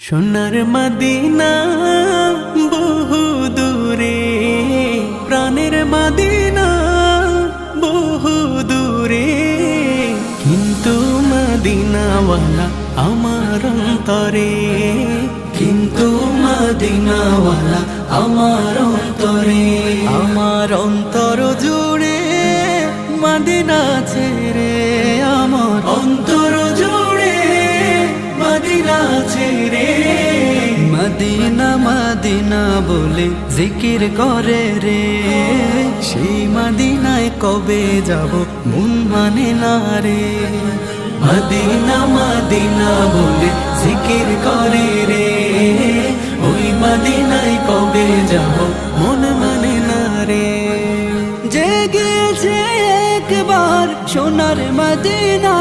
সোনার মদিনা বহু দূরে, প্রাণের মদিনা বহু দূরে, কিন্তু মদিনাওয়ালা আমার অন্তরে, কিন্তু মদিনাওয়ালা আমার অন্তরে। আমার অন্তর জুড়ে মদিনা ছেড়ে, আমার অন্তর জুড়ে মদিনা ছেড়ে। মদিনা মদিনা বলে জিকির করে রে, সেই মদিনায় কবে যাব মন মানে না রে। মদিনা মদিনা বলে জিকির করে রে, ওই মদিনায় কবে যাব মন মানে না রে। জেগেছে একবার সোনার মদিনা